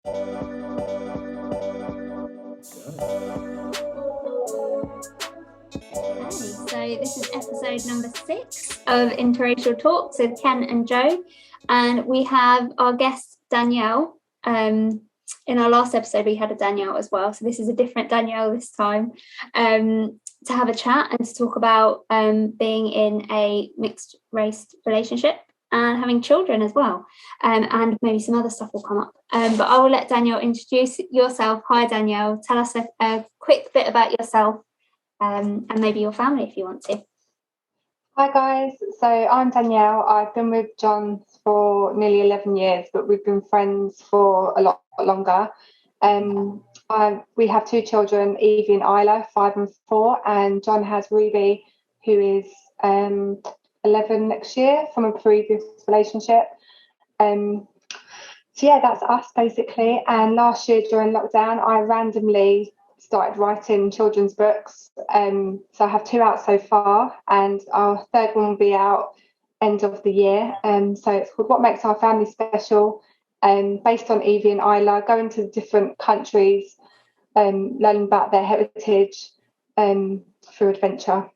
So this is episode number 6 of Interracial Talks with Ken and Joe, and we have our guest Danielle. In our last episode we had a Danielle as well, so this is a different Danielle this time, to have a chat and to talk about being in a mixed race relationship and having children as well, and maybe some other stuff will come up, but I will let Danielle introduce yourself. Hi Danielle, tell us a quick bit about yourself, and maybe your family if you want to. Hi guys, so I'm Danielle. I've been with John for nearly 11 years, but we've been friends for a lot longer. We have 2 children, Evie and Isla, 5 and 4, and John has Ruby, who is 11 next year from a previous relationship. So yeah, that's us basically. And last year during lockdown, I randomly started writing children's books. So I have 2 out so far, and our 3rd one will be out end of the year. So it's called What Makes Our Family Special, based on Evie and Isla, going to different countries, learning about their heritage through adventure.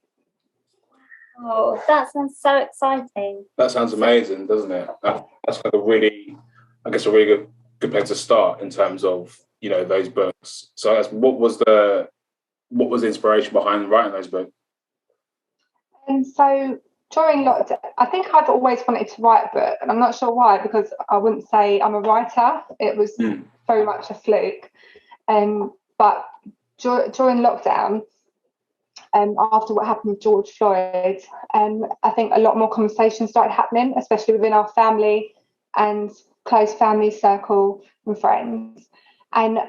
Oh, that sounds so exciting. That sounds amazing, doesn't it? That's like a really good place to start in terms of, you know, those books. So what was the inspiration behind writing those books? And so during lockdown, I think I've always wanted to write a book, and I'm not sure why, because I wouldn't say I'm a writer. It was very much a fluke. But during lockdown, after what happened with George Floyd, I think a lot more conversations started happening, especially within our family and close family circle and friends. And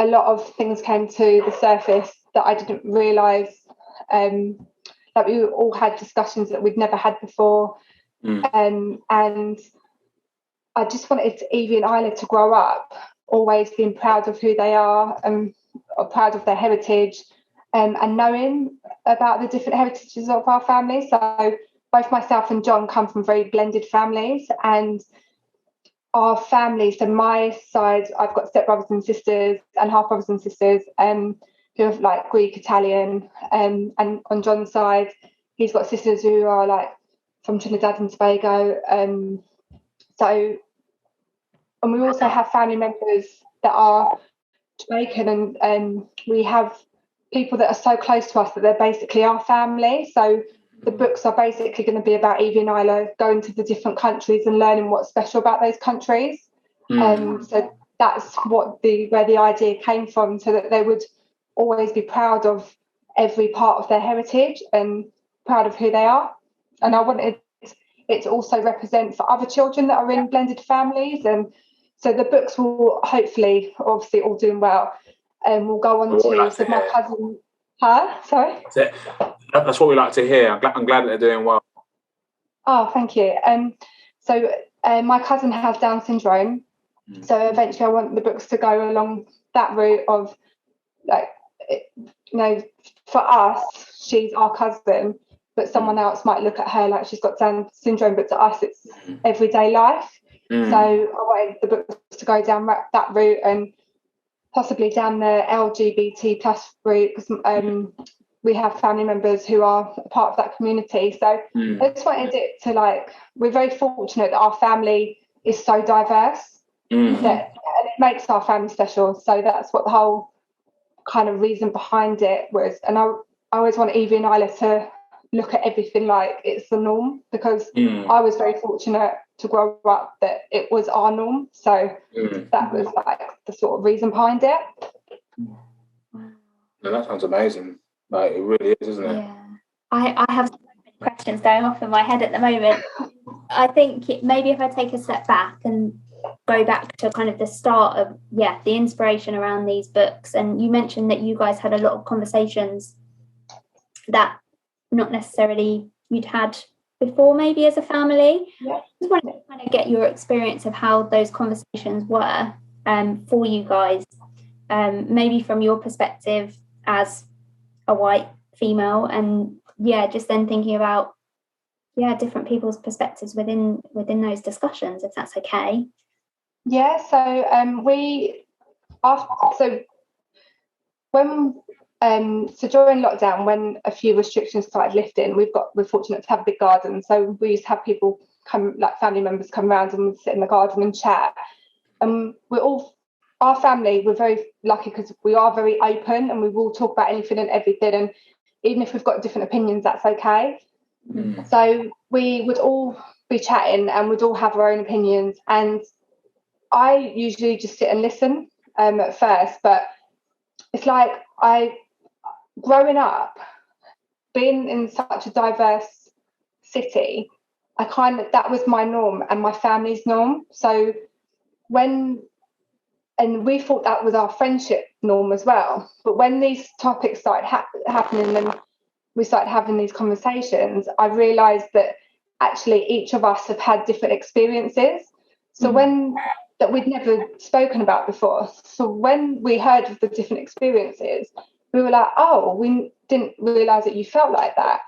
a lot of things came to the surface that I didn't realise, that we all had discussions that we'd never had before. And I just wanted Evie and Isla to grow up always being proud of who they are and proud of their heritage, and knowing about the different heritages of our family. So both myself and John come from very blended families, and our family, so my side, I've got stepbrothers and sisters and half brothers and sisters who are like Greek, Italian, and on John's side, he's got sisters who are like from Trinidad and Tobago. And we also have family members that are Jamaican, and we have people that are so close to us that they're basically our family. So the books are basically going to be about Evie and Isla going to the different countries and learning what's special about those countries. So that's where the idea came from, so that they would always be proud of every part of their heritage and proud of who they are. And I wanted it to also represent for other children that are in blended families. And so the books will hopefully, obviously all doing well, and we'll go on to so my cousin. Sorry? That's what we like to hear. I'm glad that they're doing well. Oh, thank you. So my cousin has Down syndrome. So eventually I want the books to go along that route of, like, you know, for us, she's our cousin, but someone else might look at her like she's got Down syndrome, but to us it's everyday life. So I wanted the books to go down that route, and possibly down the LGBT plus route, because we have family members who are a part of that community. So I just wanted it to, like, we're very fortunate that our family is so diverse, that and it makes our family special. So that's what the whole kind of reason behind it was. And I always want Evie and Isla to look at everything like it's the norm, because I was very fortunate to grow up that it was our norm. So that was like the sort of reason behind it. No, that sounds amazing. Like, it really is, isn't it? Yeah. I have so many questions going off in my head at the moment. I think maybe if I take a step back and go back to kind of the start of the inspiration around these books, and you mentioned that you guys had a lot of conversations that not necessarily you'd had before, maybe as a family. I just wanted to kind of get your experience of how those conversations were for you guys, maybe from your perspective as a white female, and just then thinking about different people's perspectives within those discussions, if that's okay. Yeah, so when so during lockdown, when a few restrictions started lifting, we're fortunate to have a big garden. So we used to have people come, like family members come around and we'd sit in the garden and chat. And our family, we're very lucky because we are very open and we will talk about anything and everything. And even if we've got different opinions, that's okay. So we would all be chatting and we'd all have our own opinions. And I usually just sit and listen at first, but it's like growing up, being in such a diverse city, that was my norm and my family's norm. So and we thought that was our friendship norm as well. But when these topics started happening and we started having these conversations, I realised that actually each of us have had different experiences. So that we'd never spoken about before. So when we heard of the different experiences, we were like, oh, we didn't realise that you felt like that.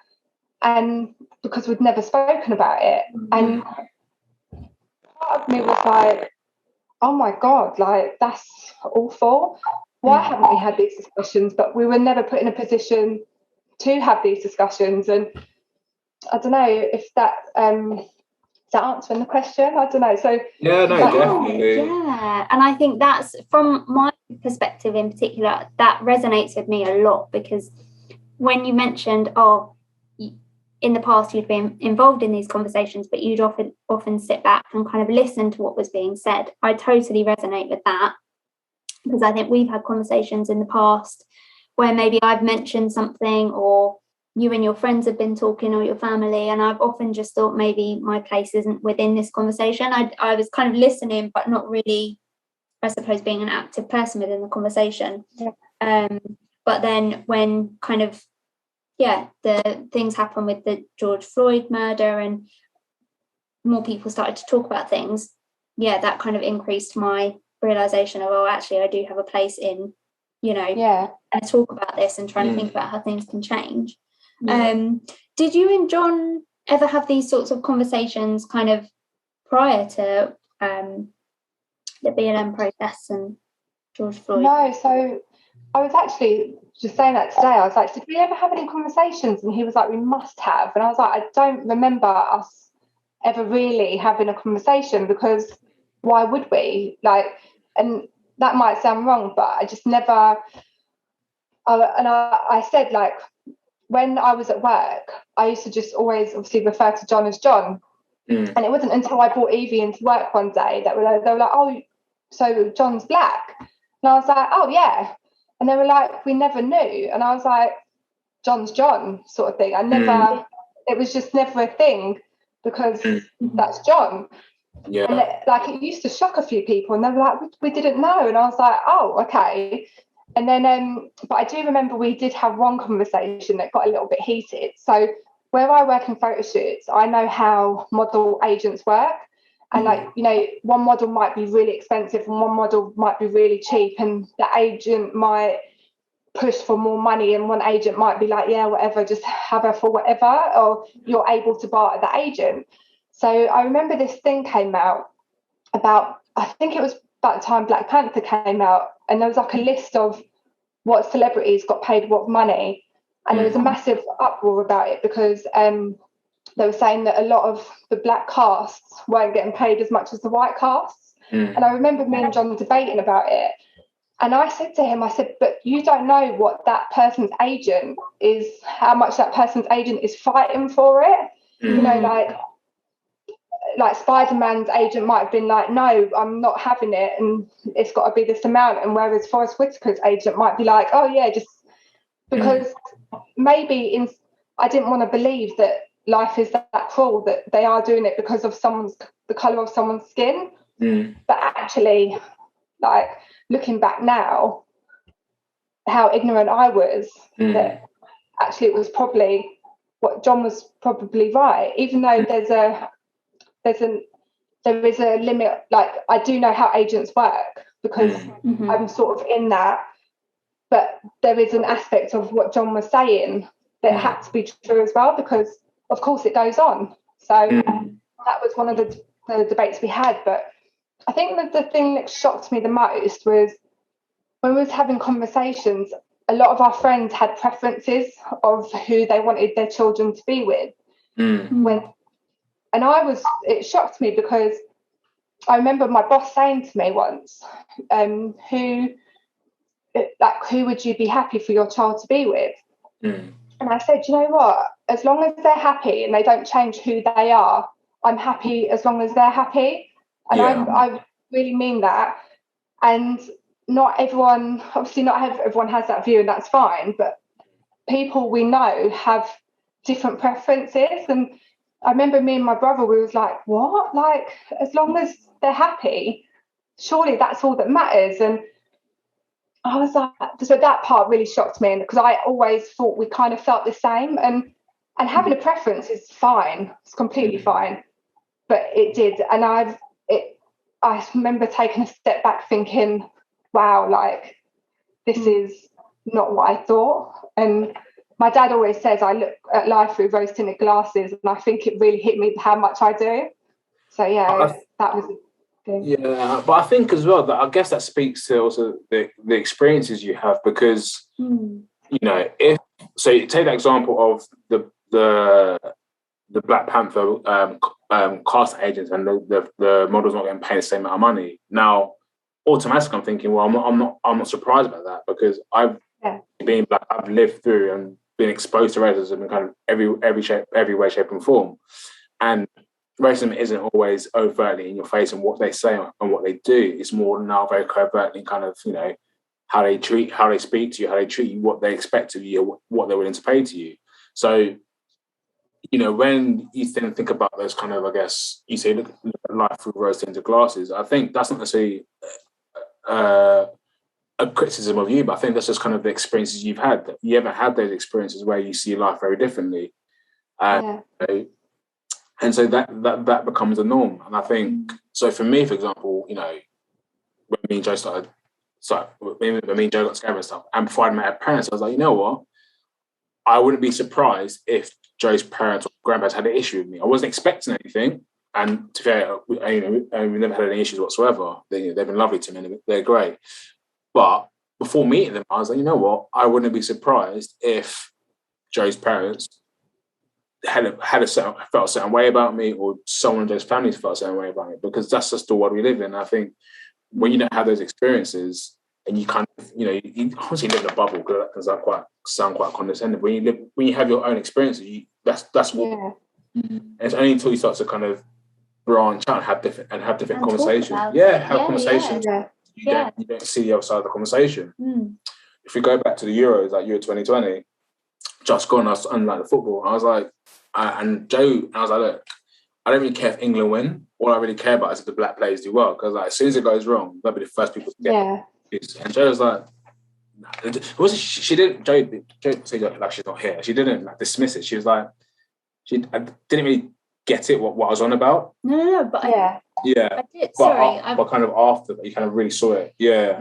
And because we'd never spoken about it. And part of me was like, oh my God, like that's awful. Why haven't we had these discussions? But we were never put in a position to have these discussions. And I don't know if that is that answering the question? I don't know. So yeah, no, definitely. Yeah, and I think that's, from my perspective in particular, that resonates with me a lot, because when you mentioned, in the past you'd been involved in these conversations, but you'd often sit back and kind of listen to what was being said. I totally resonate with that, because I think we've had conversations in the past where maybe I've mentioned something, or you and your friends have been talking, or your family, and I've often just thought maybe my place isn't within this conversation. I was kind of listening, but not really, I suppose, being an active person within the conversation. Yeah. But then when kind of, the things happen with the George Floyd murder and more people started to talk about things, that kind of increased my realisation of, actually I do have a place in, and talk about this and trying to think about how things can change. Did you and John ever have these sorts of conversations kind of prior to the BLM protests and George Floyd? No, so I was actually just saying that today. I was like, did we ever have any conversations? And he was like, we must have. And I was like, I don't remember us ever really having a conversation, because why would we? Like, and that might sound wrong, but I just never. I said, like, when I was at work, I used to just always obviously refer to John as John. And it wasn't until I brought Evie into work one day that they were like, oh, so John's black. And I was like, oh, yeah. And they were like, we never knew. And I was like, John's John, sort of thing. It was just never a thing, because that's John. Yeah. And it used to shock a few people, and they were like, we didn't know. And I was like, oh, okay. And then, but I do remember we did have one conversation that got a little bit heated. So where I work in photo shoots, I know how model agents work. And one model might be really expensive and one model might be really cheap, and the agent might push for more money, and one agent might be like, yeah, whatever, just have her for whatever, or you're able to barter the agent. So I remember this thing came out about, I think it was about the time Black Panther came out, and there was like a list of what celebrities got paid what money, and there was a massive uproar about it, because they were saying that a lot of the black casts weren't getting paid as much as the white casts. And I remember me and John debating about it, and I said to him, I said, but you don't know what that person's agent is, how much that person's agent is fighting for it. Like Spider-Man's agent might have been like, no, I'm not having it, and it's got to be this amount. And whereas Forrest Whitaker's agent might be like, oh yeah, just because maybe I didn't want to believe that life is that cruel, that they are doing it because of the colour of someone's skin. But actually, like, looking back now, how ignorant I was, that actually it was probably what John was probably right, even though there is a limit. Like, I do know how agents work, because I'm sort of in that, but there is an aspect of what John was saying that had to be true as well, because of course it goes on. So that was one of the debates we had. But I think that the thing that shocked me the most was when we was having conversations, a lot of our friends had preferences of who they wanted their children to be with. It shocked me because I remember my boss saying to me once, who would you be happy for your child to be with? And I said, you know what, as long as they're happy and they don't change who they are, I'm happy as long as they're happy. And I really mean that. And not everyone has that view, and that's fine, but people we know have different preferences. And I remember me and my brother, we was like, what? Like, as long as they're happy, surely that's all that matters. And I was like, so that part really shocked me, because I always thought we kind of felt the same. And having a preference is fine, it's completely fine. But it did, and I remember taking a step back, thinking, wow, like, this is not what I thought. And my dad always says I look at life through rose-tinted glasses, and I think it really hit me how much I do. So yeah, that was a thing. Yeah, but I think as well that I guess that speaks to also the experiences you have, because you know, if so, you take that example of the Black Panther cast agents, and the models not getting paid the same amount of money. Now, automatically, I'm thinking, well, I'm not surprised about that, because I've been black, I've lived through and been exposed to racism in kind of every way, shape, and form, and racism isn't always overtly in your face and what they say and what they do. It's more now very covertly, kind of, you know, how they speak to you, how they treat you, what they expect of you, what they're willing to pay to you. So, you know, when you then think about those kind of, I guess, you say look at life through rose-tinted glasses, I think that's not necessarily a criticism of you, but I think that's just kind of the experiences you've had. You ever had those experiences where you see life very differently? And so that becomes a norm. And I think, so for me, for example, you know, when me and Joe when me and Joe got together and stuff, and before I met her parents, I was like, you know what? I wouldn't be surprised if Joe's parents or grandparents had an issue with me. I wasn't expecting anything. And to be fair, we never had any issues whatsoever. They've been lovely to me, and they're great. But before meeting them, I was like, you know what? I wouldn't be surprised if Joe's parents felt a certain way about me, or someone in Joe's family felt a certain way about me, because that's just the world we live in. I think when you don't have those experiences, and you kind of, you know, you obviously live in a bubble, because that sound quite condescending. When you have your own experiences, that's what. And it's only until you start to kind of branch out and have different conversations. Conversations. You don't see the other side of the conversation. If we go back to the Euros, like Euro 2020, just gone, I was unlike the football. I was like, and I was like, look, I don't really care if England win. All I really care about is if the black players do well, because like, as soon as it goes wrong, they'll be the first people to get it. And Joe was like, she didn't, Joe say like she's not here. She didn't like dismiss it. She was like, I didn't really get it, what I was on about. No, but I did. But kind of after that, you kind of really saw it. Yeah,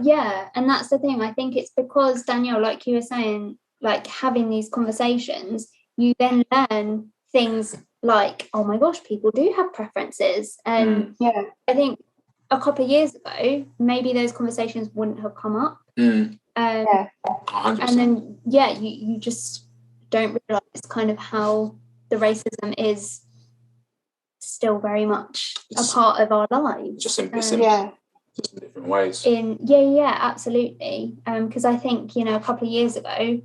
and that's the thing. I think it's because, Danielle, like you were saying, like having these conversations, you then learn things like, oh my gosh, people do have preferences. And I think a couple of years ago, maybe those conversations wouldn't have come up. 100%. And then, you just don't realise kind of how the racism is still very much a part of our lives. Just in different ways. Absolutely. Because I think, you know, a couple of years ago,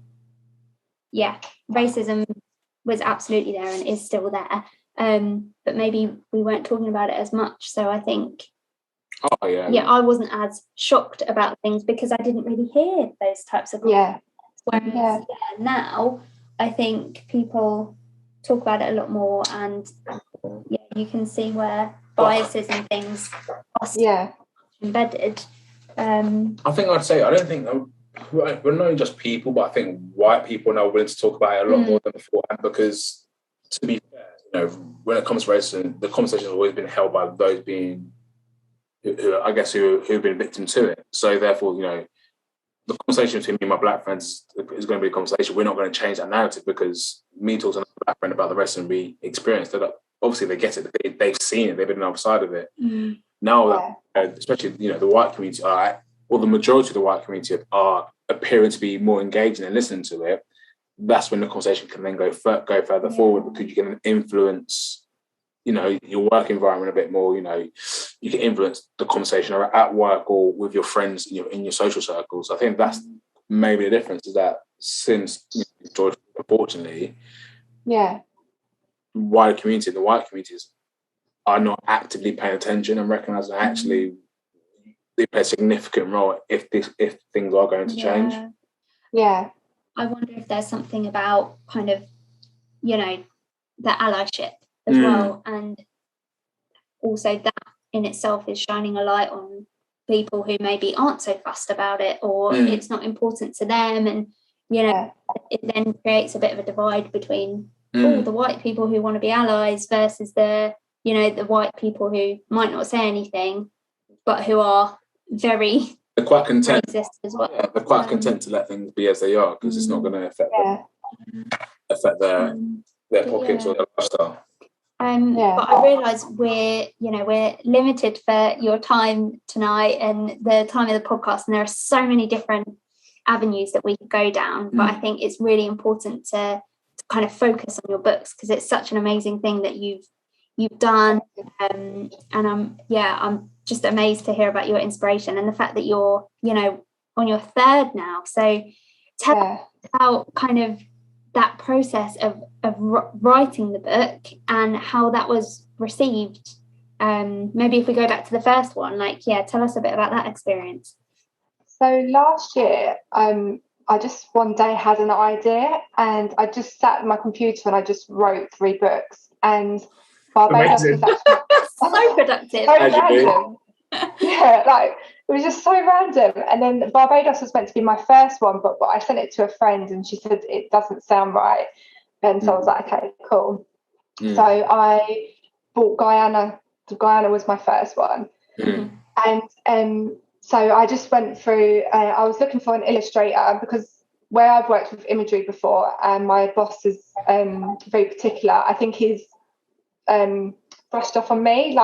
racism was absolutely there and is still there. But maybe we weren't talking about it as much. So I think, I wasn't as shocked about things because I didn't really hear those types of comments. Whereas now, I think people talk about it a lot more, and you can see where biases and things are embedded. I think I'd say, I don't think we're not only just people, but I think white people are now willing to talk about it a lot more than beforehand, because to be fair, you know, when it comes to racism, the conversation has always been held by those who've been victim to it. So therefore, you know, the conversation between me and my black friends is going to be a conversation. We're not going to change that narrative, because me talking to a black friend about the racism we experienced, obviously they get it, they've seen it, they've been on the other side of it. now that, especially, you know, the white community or the majority of the white community are appearing to be more engaging and listening to it, that's when the conversation can then go further forward, because you can influence, you know, your work environment a bit more. You know, you can influence the conversation at work or with your friends in your social circles. I think that's maybe the difference, is that since, you know, George, unfortunately, the white communities are not actively paying attention and recognizing actually they play a significant role if things are going to change. Yeah. I wonder if there's something about kind of, you know, the allyship as well, and also that in itself is shining a light on people who maybe aren't so fussed about it, or it's not important to them, and, you know, it then creates a bit of a divide between the white people who want to be allies versus the, you know, the white people who might not say anything but who are very they're quite content as well. Yeah, they're quite content to let things be as they are, because it's not going to affect their pockets or their lifestyle. But I realise we're limited for your time tonight and the time of the podcast, and there are so many different avenues that we could go down. But I think it's really important to kind of focus on your books, because it's such an amazing thing that you've done, and I'm just amazed to hear about your inspiration and the fact that you're, you know, on your third now. So tell us about kind of that process of writing the book and how that was received. Maybe if we go back to the first one, tell us a bit about that experience. So last year, I just one day had an idea, and I just sat at my computer and I just wrote 3 books. And Barbados was actually so productive. So random. It was just so random. And then Barbados was meant to be my first one, but I sent it to a friend and she said it doesn't sound right. And so I was like, okay, cool. So I bought Guyana. Guyana was my first one. And so I just went through, I was looking for an illustrator, because where I've worked with imagery before, and my boss is very particular, I think he's brushed off on me. It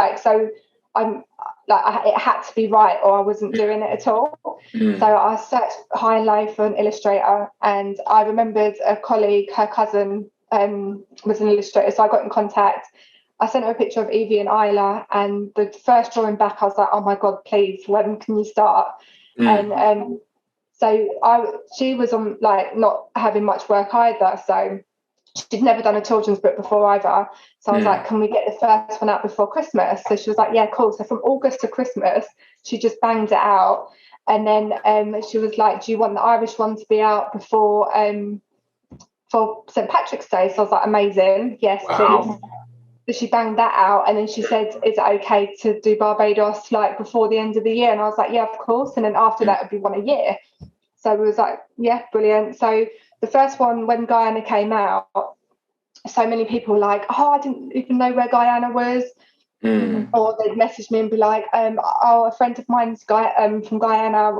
had to be right, or I wasn't doing it at all. So I searched high and low for an illustrator, and I remembered a colleague, her cousin was an illustrator, so I got in contact. I sent her a picture of Evie and Isla, and the first drawing back, I was like, oh my God, please, when can you start? And so she was on not having much work either, so she'd never done a children's book before either. So I was like, can we get the first one out before Christmas? So she was like, yeah, cool. So from August to Christmas, she just banged it out. And then she was like, do you want the Irish one to be out before for St. Patrick's Day? So I was like, amazing. Yes, please. So she banged that out. And then she said, is it okay to do Barbados before the end of the year? And I was like, yeah, of course. And then after that, it'd be one a year. So we was like, yeah, brilliant. So the first one, when Guyana came out, so many people were like, oh, I didn't even know where Guyana was. Or they'd message me and be like, a friend of mine's from Guyana.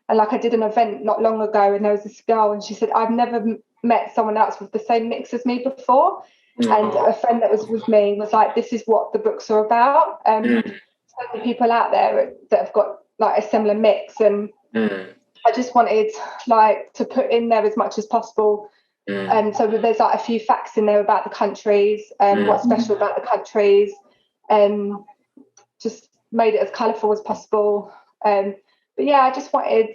And I did an event not long ago, and there was this girl, and she said, I've never met someone else with the same mix as me before. And a friend that was with me was like, this is what the books are about. So many people out there that have got a similar mix, and I just wanted to put in there as much as possible. So there's a few facts in there about the countries, what's special about the countries, just made it as colourful as possible. But yeah, I just wanted,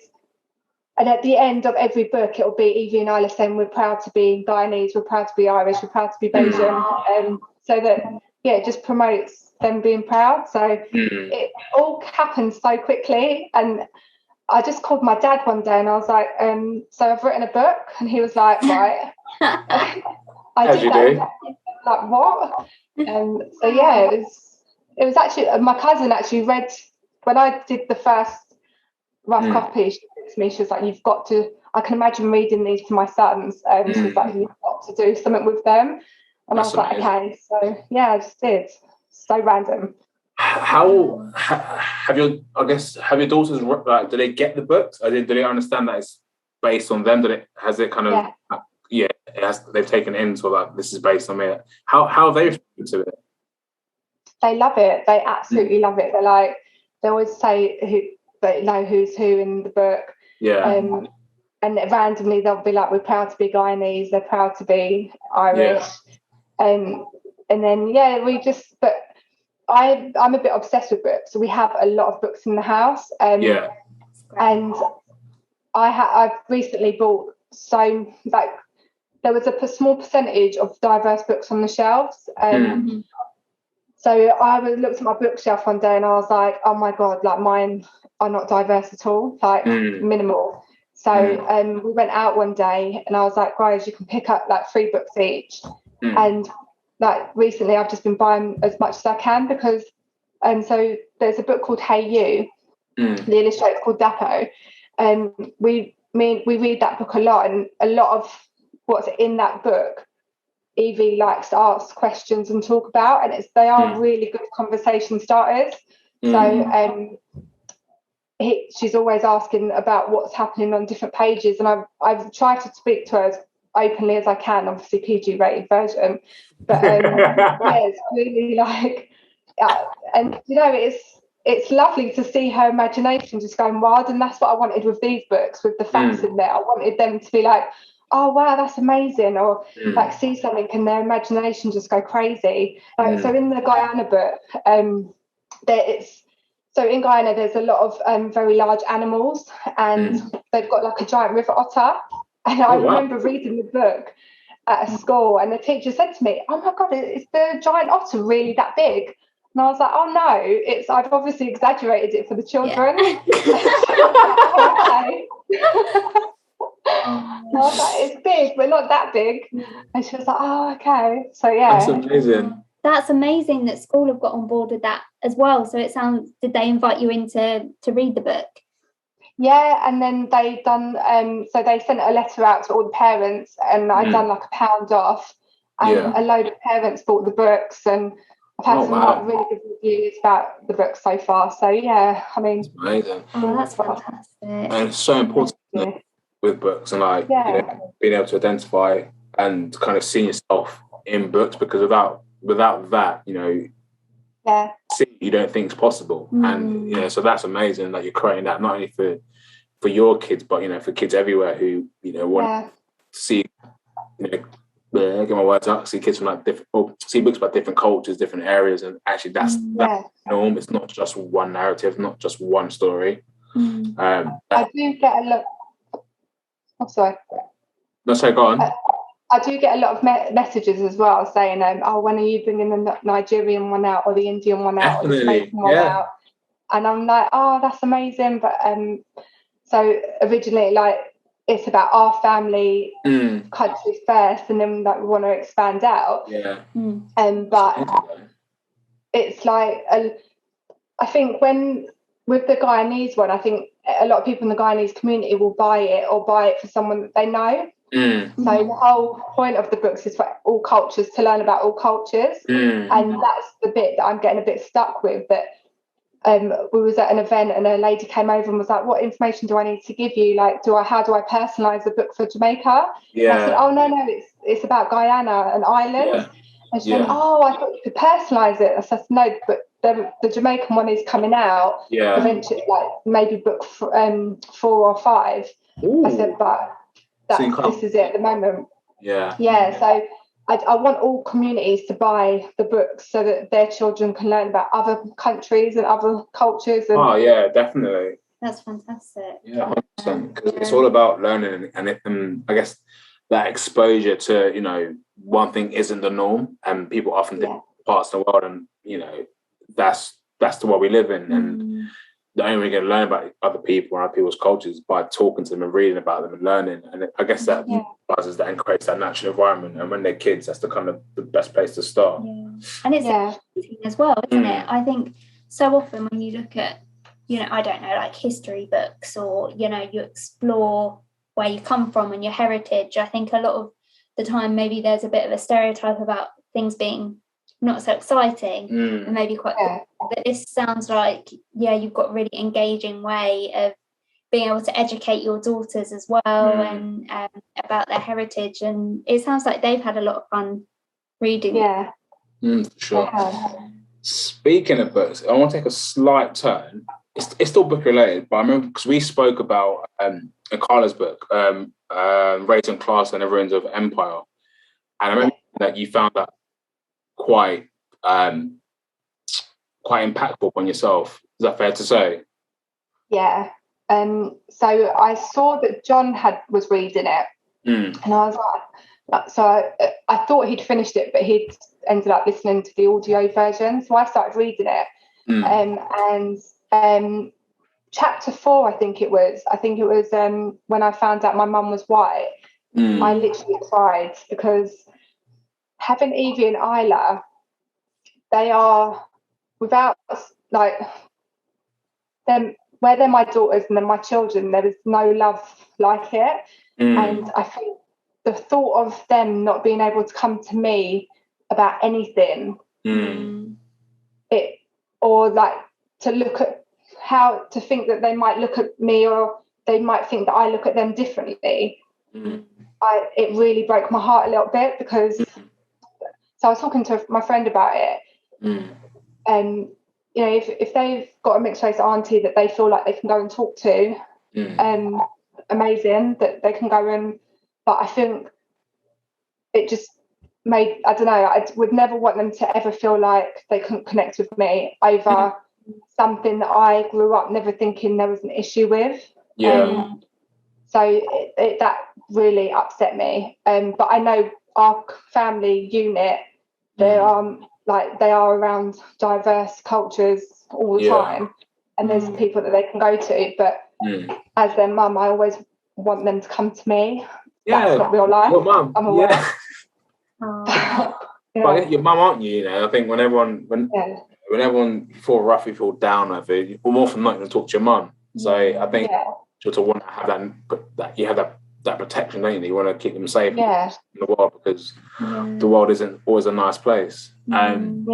and at the end of every book, it'll be Evie and Isla saying, we're proud to be Guyanese, we're proud to be Irish, we're proud to be Belgian, so that it just promotes them being proud. So it all happened so quickly, and I just called my dad one day and I was like, so I've written a book, and he was like, right. I did that. Like, what? So yeah, it was actually, my cousin actually read, when I did the first rough copy, she said to me, she was like, you've got to, I can imagine reading these to my sons, and she was like, you've got to do something with them. And I was like, okay. So yeah, I just did. So random. How have your daughters, do they get the books? Do they understand that it's based on them? They've taken it in, so this is based on me. How have they responded to it? they love it. They absolutely love it. They're like, they always say they know who's who in the book. Yeah. And randomly they'll be like, we're proud to be Guyanese, they're proud to be Irish. And then but I'm a bit obsessed with books. So we have a lot of books in the house. And I've recently bought there was a small percentage of diverse books on the shelves. So I looked at my bookshelf one day and I was like, oh my God, like mine are not diverse at all, like minimal. So we went out one day and I was like, guys, you can pick up like 3 books each. And like recently I've just been buying as much as I can because so there's a book called Hey You, the illustrator's called Dapo. And we read that book a lot, and a lot of what's in that book Evie likes to ask questions and talk about, and they are really good conversation starters. So she's always asking about what's happening on different pages, and I've tried to speak to her as openly as I can, obviously PG rated version, but it's really like and you know it's lovely to see her imagination just going wild, and that's what I wanted with these books, with the facts in there. I wanted them to be like, oh wow, that's amazing, or like see something and their imagination just go crazy. So in the Guyana book, so in Guyana there's a lot of very large animals, and they've got like a giant river otter. And I remember reading the book at a school, and the teacher said to me, oh my God, is the giant otter really that big? And I was like, oh no, I've obviously exaggerated it for the children. I was like, it's big, but not that big. And she was like, oh, okay. So yeah. That's amazing. That's amazing that school have got on board with that as well. So it sounds, did they invite you in to read the book? Yeah, and then they done so they sent a letter out to all the parents, and I'd done like £1 off, and a load of parents bought the books, and I've had some like really good reviews about the book so far. So yeah, I mean, it's amazing. Oh, that's fantastic. And it's so important with books, and like you know, being able to identify and kind of see yourself in books, because without that, you know, you don't think it's possible. And you know, so that's amazing that you're creating that, not only for your kids, but you know, for kids everywhere who, you know, want to see, you know, get my words out, see kids from like different, or see books about different cultures, different areas, and actually that's the norm. It's not just one narrative, not just one story. I do get a lot. Oh, sorry. No, sorry, go on. I do get a lot of messages as well saying, oh, when are you bringing the Nigerian one out, or the Indian one out, or the Jamaican one out? And I'm like, oh, that's amazing. But so originally, like, it's about our family countries first, and then like we want to expand out. But it's like I think with the Guyanese one, I think a lot of people in the Guyanese community will buy it for someone that they know. So the whole point of the books is for all cultures, to learn about all cultures, and that's the bit that I'm getting a bit stuck with. That we was at an event and a lady came over and was like, what information do I need to give you? Like, how do I personalise the book for Jamaica? And I said, oh no, it's about Guyana and Ireland. And she went, oh, I thought you could personalise it. I said, no, but the Jamaican one is coming out eventually, like maybe book 4 or 5. I said, but this is it at the moment. So I want all communities to buy the books so that their children can learn about other countries and other cultures. And definitely. That's fantastic. 100%, because it's all about learning, and I guess that exposure to, you know, one thing isn't the norm, and people often different parts of the world, and you know, that's the world we live in, and the only way you're going to learn about other people and other people's cultures by talking to them and reading about them and learning. And I guess that buzzes that and creates that natural environment. And when they're kids, that's the best place to start. And it's exciting as well, isn't it? I think so often when you look at, you know, I don't know, like history books, or, you know, you explore where you come from and your heritage, I think a lot of the time maybe there's a bit of a stereotype about things being not so exciting and maybe quite good. But this sounds like you've got a really engaging way of being able to educate your daughters as well and about their heritage, and it sounds like they've had a lot of fun reading for sure. Speaking of books, I want to take a slight turn. It's still book related, but I remember because we spoke about Carla's book, Race and Class and the Ruins of Empire, and I remember that you found that quite impactful on yourself. Is that fair to say? Yeah. So I saw that John was reading it, and I was like, so I thought he'd finished it, but he'd ended up listening to the audio version. So I started reading it, and chapter 4, I think it was when I found out my mum was white. I literally cried because having Evie and Isla, they are, without like them, where they're my daughters and they're my children, there is no love like it. And I think the thought of them not being able to come to me about anything, or like to look at how to think that they might look at me, or they might think that I look at them differently. It really broke my heart a little bit, because so I was talking to my friend about it, and you know, if they've got a mixed race auntie that they feel like they can go and talk to, amazing, that they can go and, but I think it just made, I don't know, I would never want them to ever feel like they couldn't connect with me over something that I grew up never thinking there was an issue with. So that really upset me. But I know our family unit, they are around diverse cultures all the time, and there's people that they can go to. But as their mum, I always want them to come to me. That's not real life. Your mum. I'm aware. But your mum, aren't you? You know, I think when everyone feel rough, you feel down, I think, or more often not, going to talk to your mum. So I think you to want to have that you have that protection, don't you? You want to keep them safe in the world, because the world isn't always a nice place. I mean,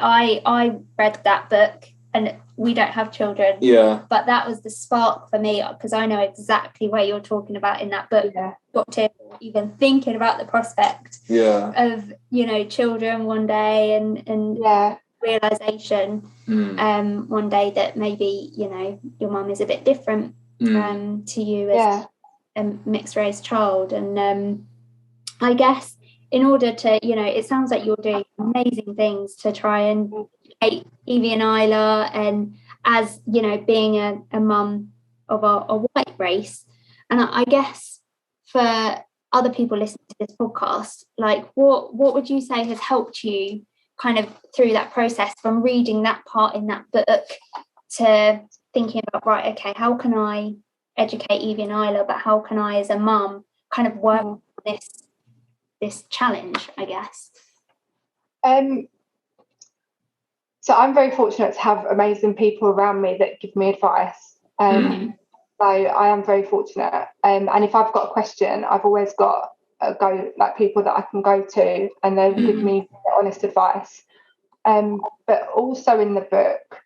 I read that book, and we don't have children. But that was the spark for me, because I know exactly what you're talking about in that book. Got to even thinking about the prospect of, you know, children one day, and realization one day that maybe, you know, your mum is a bit different to you as a mixed race child. And I guess in order to, you know, it sounds like you're doing amazing things to try and educate Evie and Isla, and as, you know, being a mum of a white race. And I guess for other people listening to this podcast, like what would you say has helped you kind of through that process, from reading that part in that book to thinking about, right, okay, how can I educate Evie and Isla, but how can I as a mum kind of work on this challenge, I guess? So I'm very fortunate to have amazing people around me that give me advice. So I am very fortunate. And if I've got a question, I've always got people that I can go to, and they'll give me honest advice. But also in the book,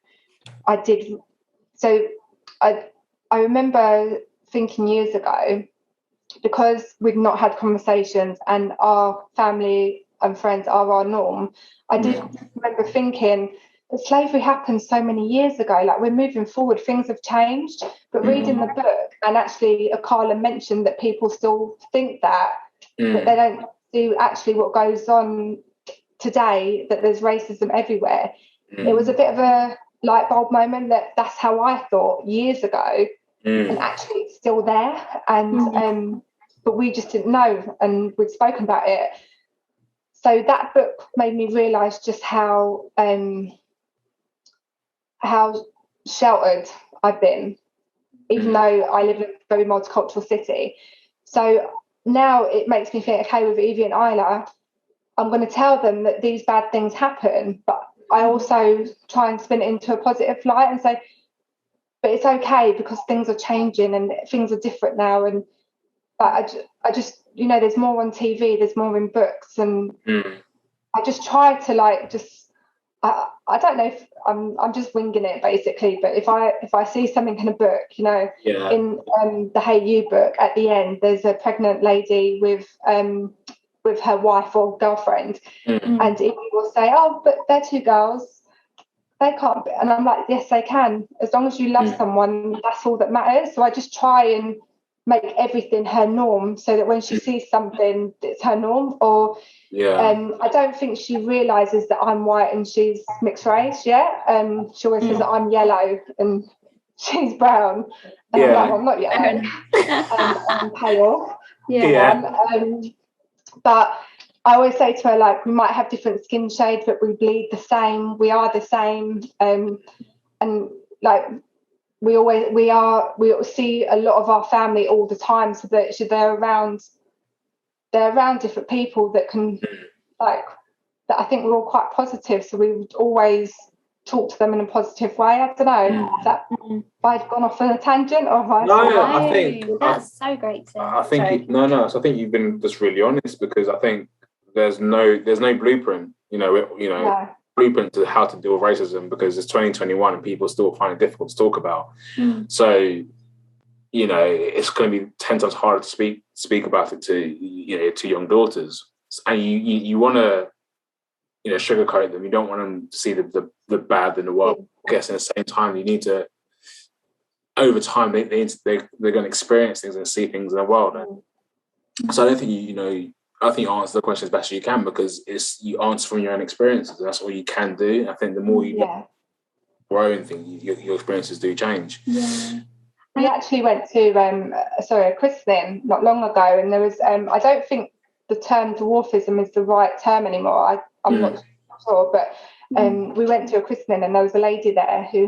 I remember thinking years ago, because we'd not had conversations and our family and friends are our norm, I did remember thinking that slavery happened so many years ago, like we're moving forward, things have changed. But reading the book, and actually Carla mentioned that people still think that they don't do actually what goes on today, that there's racism everywhere. It was a bit of a light bulb moment that's how I thought years ago, and actually it's still there, and but we just didn't know, and we'd spoken about it. So that book made me realise just how sheltered I've been, even though I live in a very multicultural city. So now it makes me think, okay, with Evie and Isla, I'm going to tell them that these bad things happen, but I also try and spin it into a positive light and say, but it's okay, because things are changing and things are different now. And I just, you know, there's more on TV, there's more in books, and I just try to I don't know if I'm just winging it basically, but if I see something in a book, you know, in the Hey You book, at the end there's a pregnant lady with with her wife or girlfriend. Mm. And Evie will say, oh, but they're two girls, they can't be. And I'm like, yes, they can. As long as you love someone, that's all that matters. So I just try and make everything her norm, so that when she sees something, it's her norm. Or I don't think she realises that I'm white and she's mixed race yet. She always says that I'm yellow and she's brown. And I'm like, well, I'm not yellow. I'm pale. But I always say to her, like, we might have different skin shades, but we bleed the same. We are the same. And like, we see a lot of our family all the time, so that they're around different people that can, like, that I think we're all quite positive. So we would always talk to them in a positive way. I don't know. Have I gone off on a tangent, or have I? No, I think that's so great. I think So I think you've been just really honest, because I think there's no blueprint. Blueprint to how to deal with racism, because it's 2021 and people still find it difficult to talk about. So, it's going to be 10 times harder to speak about it to young daughters, and you want to sugarcoat them. You don't want them to see the bad in the world. I guess at the same time, you need to, over time, they're going to experience things and see things in the world. And so I don't think I think you answer the question as best you can, because you answer from your own experiences, and that's all you can do. I think the more you grow in things, your experiences do change. Yeah. We actually went to a christening not long ago, and there was I don't think the term dwarfism is the right term anymore. I'm not sure, but we went to a christening, and there was a lady there who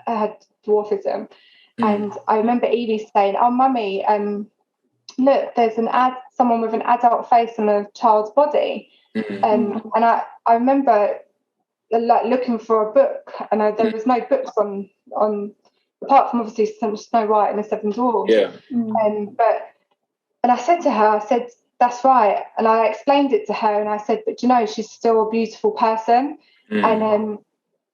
had dwarfism, and I remember Evie saying, "Oh, mummy, look, there's someone with an adult face on a child's body." And I remember like looking for a book, and there was no books on apart from obviously Snow White and the Seven Dwarfs. And I said to her, I said, that's right. And I explained it to her, and I said, but she's still a beautiful person. And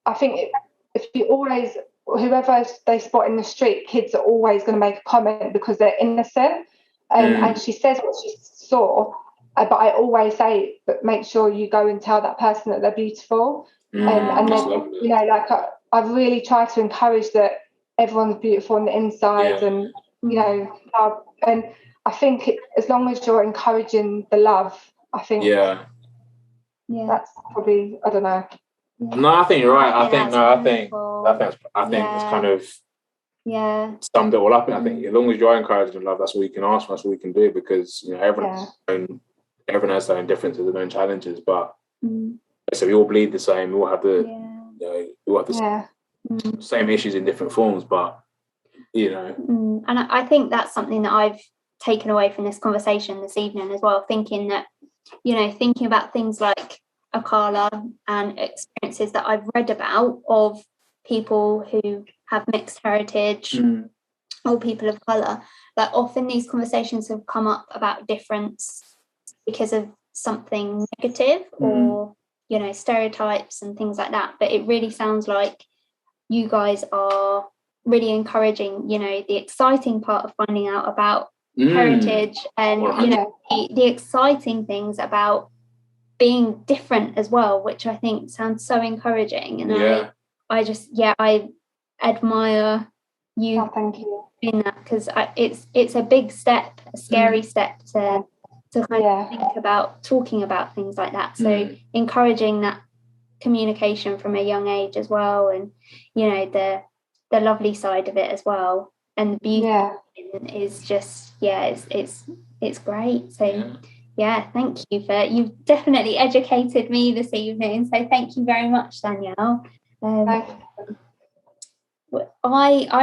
I think if you always, whoever they spot in the street, kids are always going to make a comment because they're innocent. And she says what she saw, but I always say, but make sure you go and tell that person that they're beautiful. And then, I've really tried to encourage that everyone's beautiful on the inside, and and I think as long as you're encouraging the love, I think that's probably, I don't know. No, I think you're right. I think it's kind of summed it all up. And I think as long as you're encouraging love, that's all you can ask for, that's all we can do, because everyone has their own differences and own challenges, but so we all bleed the same. We all have the same issues in different forms, but and I think that's something that I've taken away from this conversation this evening as well, thinking that thinking about things like Akala and experiences that I've read about of people who have mixed heritage or people of colour, like often these conversations have come up about difference because of something negative or stereotypes and things like that, but it really sounds like you guys are really encouraging the exciting part of finding out about heritage and the exciting things about being different as well, which I think sounds so encouraging. And I admire you, thank you, in that, because it's a big step, a scary step to kind of think about talking about things like that. So encouraging that communication from a young age as well, and the lovely side of it as well, and the beauty is just it's great. So thank you you've definitely educated me this evening, so thank you very much, Danielle. I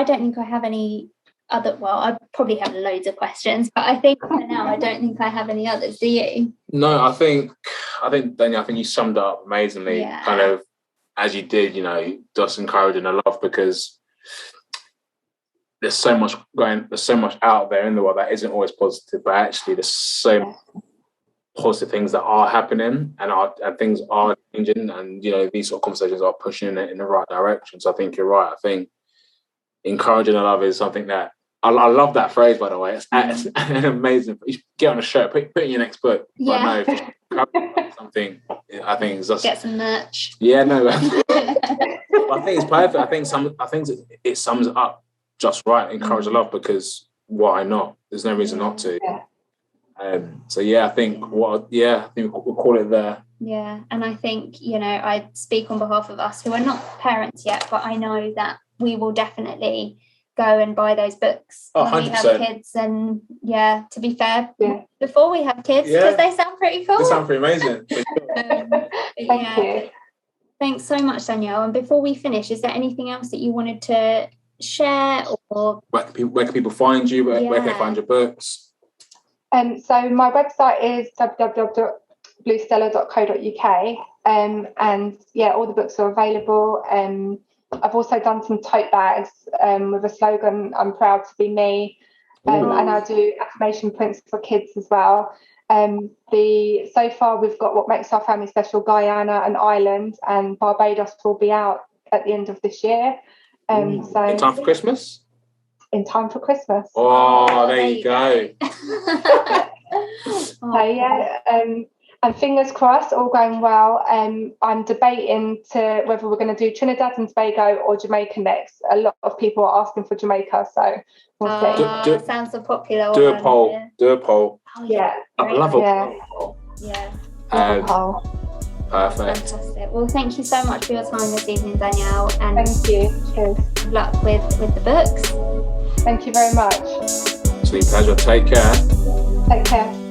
don't think I have any other, I probably have loads of questions, but I think for now I don't think I have any others. Do you? No, I think Danielle, I think you summed up amazingly, kind of as you did, just encouraging the love, because there's so much out there in the world that isn't always positive, but actually there's so many positive things that are happening, and things are changing, and these sort of conversations are pushing it in the right direction. So I think you're right. I think encouraging the love is something that I love that phrase, by the way. It's an amazing. You should get on a shirt, put it in your next book. Yeah. But no, if you something, I think it's just get some merch. Yeah, no. I think it's perfect. I think it sums it up just right. Encourage the love, because why not? There's no reason not to. Yeah. So yeah, I think we'll call it there. Yeah, and I think, you know, I speak on behalf of us who are not parents yet, but I know that we will definitely go and buy those books when 100%. we have kids. And yeah, to be fair, before we have kids, Yeah. because they sound pretty cool. They sound pretty amazing. Thank you. Thanks so much, Danielle. And before we finish, is there anything else that you wanted to share, or Where can people find you? Where can they find your books? So my website is www.bluestella.co.uk, and yeah, all the books are available. I've also done some tote bags with a slogan, "I'm proud to be me," and I do affirmation prints for kids as well. So far we've got What Makes Our Family Special, Guyana and Ireland, and Barbados will be out at the end of this year. So in time for Christmas? In time for Christmas. Oh, there you go. So yeah, and fingers crossed, all going well. I'm debating whether we're going to do Trinidad and Tobago or Jamaica next. A lot of people are asking for Jamaica, so we'll see. Sounds a popular do one. a poll. Yeah. Do a poll. Oh, yeah. I love a poll. Yeah. Poll. Perfect. Fantastic. Well, thank you so much for your time this evening, Danielle, and thank you. Cheers. Good luck with the books. Thank you very much. Sweet pleasure. Take care. Take care.